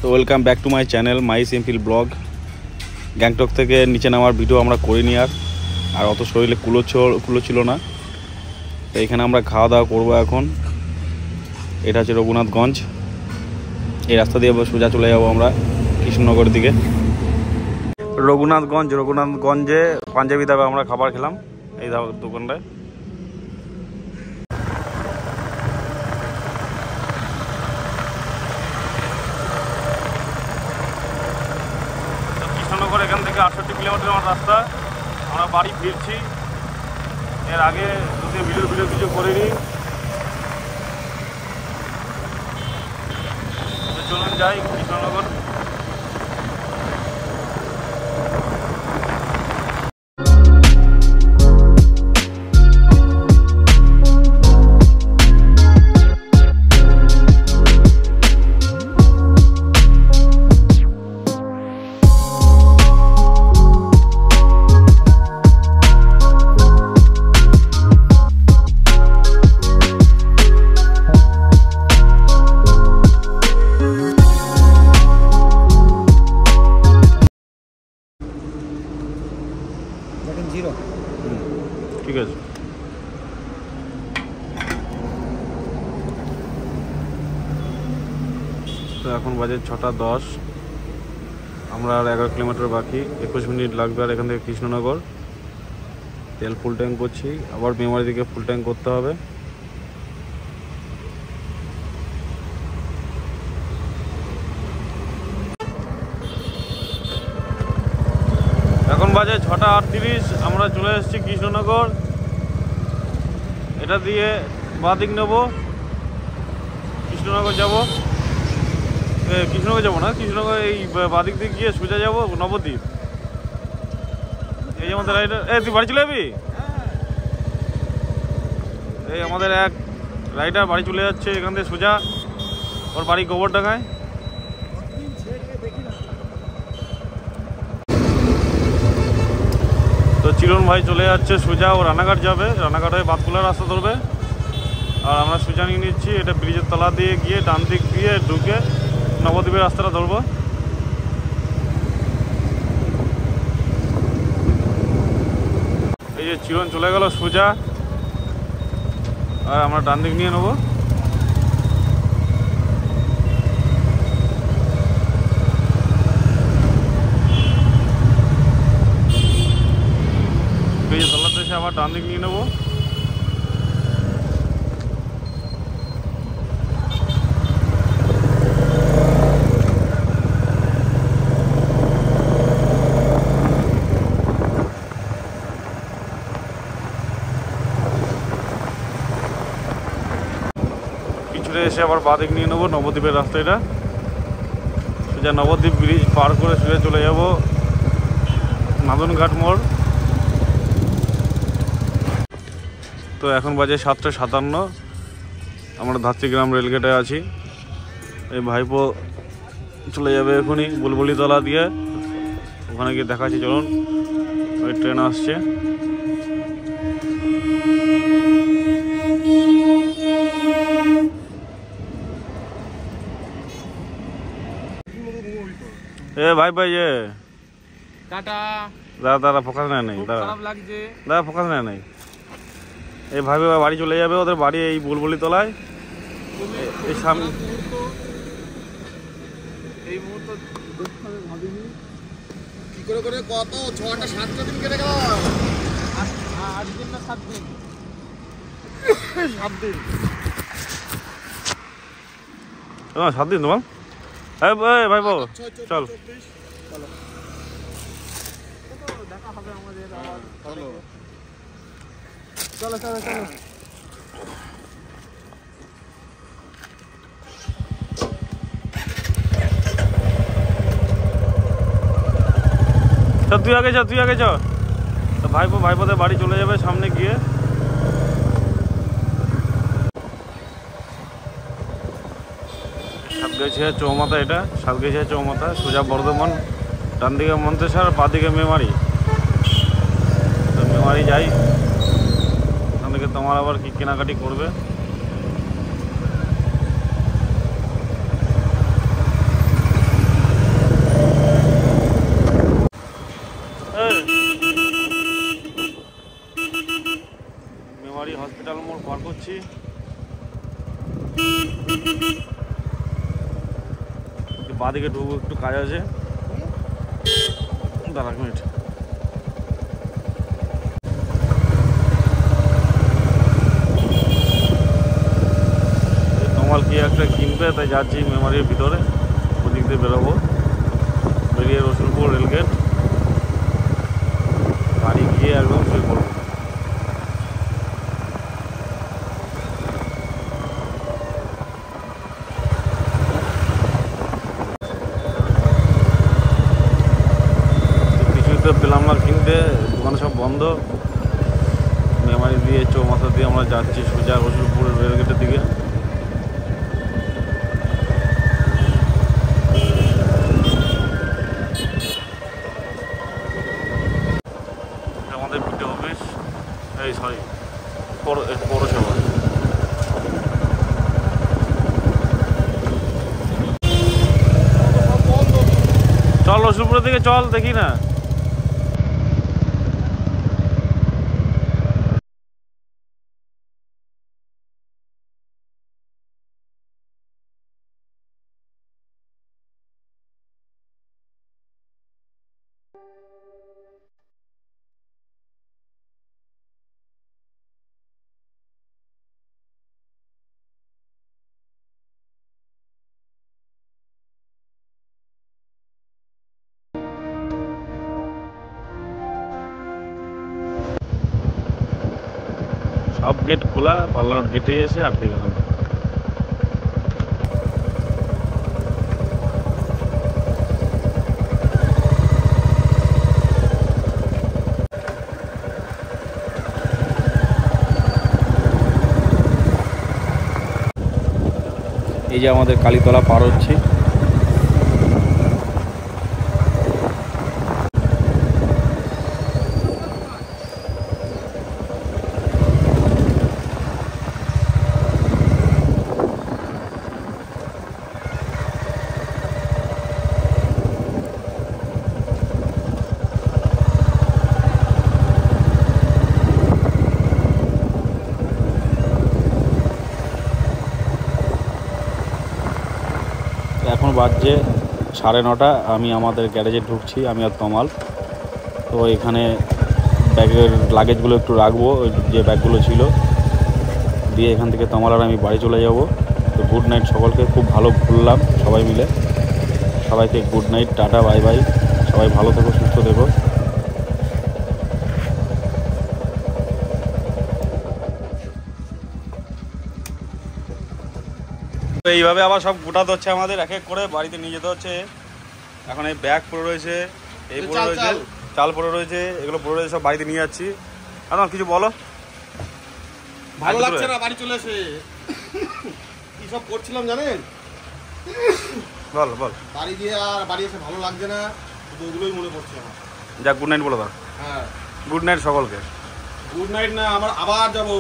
তো welcome back to my channel my simple blog. Gangtok থেকে নিচে নামার ভিডিও আমরা করিনি আর অত শরীরে কুলো ছিল না। তো এখানে আমরা খাওয়া দাওয়া করবো এখন। এটা হচ্ছে রঘুনাথগঞ্জ। এই রাস্তা দিয়ে সোজা চলে যাবো আমরা কৃষ্ণনগরের দিকে। রঘুনাথগঞ্জে পাঞ্জাবি ধাবা আমরা খাবার খেলাম এই দোকানটায়। কৃষ্ণনগর এখান থেকে 68 কিলোমিটার আমার রাস্তা। আমরা বাড়ি ফিরছি। এর আগে যদি ভিডিও কিছু করিনি, চলুন যাই কৃষ্ণনগর। ঠিক আছে, তো এখন বাজে 6:10। আমরা আর 11 কিলোমিটার বাকি, 21 মিনিট লাগবে আর এখান থেকে কৃষ্ণনগর। তেল ফুল ট্যাঙ্ক করছি, আবার মেমারি দিকে ফুল ট্যাঙ্ক করতে হবে। এখন বাজে 6:38। আমরা চলে এসেছি কৃষ্ণনগর। এটা দিয়ে বাঁ দিক নেবো, কৃষ্ণনগর যাব। কৃষ্ণনগর যাবো না, কৃষ্ণনগর এই বাঁ দিক দিয়ে গিয়ে সোজা যাবো নবদ্বীপ। এই আমাদের রাইডার। তুই বাড়ি চলে যাবি? এই আমাদের এক রাইডার বাড়ি চলে যাচ্ছে এখান থেকে সোজা। ওর বাড়ি গোবরডাঙ্গায়। তো চিরন ভাই চলে যাচ্ছে সোজা, ও রানাঘাট যাবে। রানাঘাট হয়ে বাতকুলার রাস্তা ধরবে। আর আমরা সোজা নিয়ে নিচ্ছি, এটা ব্রিজের তলা দিয়ে গিয়ে ডান দিক দিয়ে ঢুকে নবদ্বীপের রাস্তাটা ধরবো। এই যে চিরন চলে গেল সোজা, আর আমরা ডান দিক নিয়ে নেবো। ব্রিজের তলাতে এসে আবার ডান দিক নিয়ে নেবো। এসে আবার বাদিক নিয়ে নেবো নবদ্বীপের রাস্তাটা। সোজা নবদ্বীপ ব্রিজ পার করে সোজা চলে যাব নাদনঘাট মোড়। তো এখন বাজে 7:57। আমরা ধাত্রীগ্রাম রেলগেটে আছি। এই ভাইপো চলে যাবে এখনই বুলবুলিতলা দিয়ে, ওখানে গিয়ে দেখাচ্ছি। চলুন, ওই ট্রেন আসছে। ভাই টাটা। দাদা ফোকাস নেই, দাদা ফোকাস নেই। এই ভাই বাড়ি চলে যাবে, ওদের বাড়ি এই বুলবুলি তলায়। এই সামনে এই মুহূর্ত ভাবিনি কি করে কত 6-7 দিন কেটে গেল। 8 দিন না 7 দিন? 7 দিন। 7 দিন তোমার? ভাই চল, দেখা হবে আমাদের। চলো চলো চলো। তুই আগে চ। তো ভাইপোদের বাড়ি চলে যাবে সামনে গিয়ে। সাতগাছিয়া চৌমাথা, এটা সাতগাছিয়া চৌমাথা। সোজা বর্ধমান, ডান দিকে মন্তেশ্বর, বাঁ দিকে মেমারি। তো মেমারি যাই, ওখান থেকে তোমার আবার কি কেনাকাটি করবে। বাঁদিকে ঢুকবো, একটু কাজ আছে। দাঁড়া এক মিনিট। তোমার কি একটা কিনবে, তাই যাচ্ছি মেমারির ভিতরে, ওদিক দিয়ে বেরোবো। বেরিয়ে রসুলপুর রেলগেট বাড়ি গিয়ে একদম শুয়ে পড়বো। কিছুই তো পেলাম না কিনতে, দোকান সব বন্ধ। মেমারি দিয়ে চৌমাথা দিয়ে আমরা যাচ্ছি সোজা রসুলপুর রেলগেটের দিকে। আমাদের বিটি অফিস, এই সরি পৌরসভা। চল রসুলপুরের দিকে চল, দেখি না। সব গেট খোলা, পার্লার গেটে এসে আটকে গেলাম। এই যে আমাদের কালীতলা পার হচ্ছি। এখন বাজছে 9:30। আমি আমাদের গ্যারেজে ঢুকছি, আমি আর তমাল। তো এখানে ব্যাগের লাগেজগুলো একটু রাখবো, ওই যে ব্যাগগুলো ছিল, দিয়ে এখান থেকে তমাল আর আমি বাড়ি চলে যাব। তো গুড নাইট সকলকে, খুব ভালো ঘুরলাম সবাই মিলে। সবাইকে good night, tata, bye bye. সবাই ভালো থেকো, সুস্থ থেকো। এইভাবে আবার সব গোটাতে হচ্ছে আমাদের, এক এক করে বাড়িতে নিয়ে যেতে হচ্ছে। এখন এই ব্যাগ পড়ে রয়েছে, এই পড়ে রয়েছে, চাল পড়ে রয়েছে, এগুলো পড়ে রয়েছে, সব বাড়িতে নিয়ে যাচ্ছি। এখন কিছু বলো। ভালো লাগছে না বাড়ি চলে এসে, কি সব করছিলাম জানেন? বল বল। বাড়ি গিয়ে আর বাড়ি এসে ভালো লাগছে না, শুধু ওগুলোই মনে পড়ছে আমার। যা গুড নাইট বলে দাও। হ্যাঁ গুড নাইট সকলকে। গুড নাইট না, আমার আবার যাবো।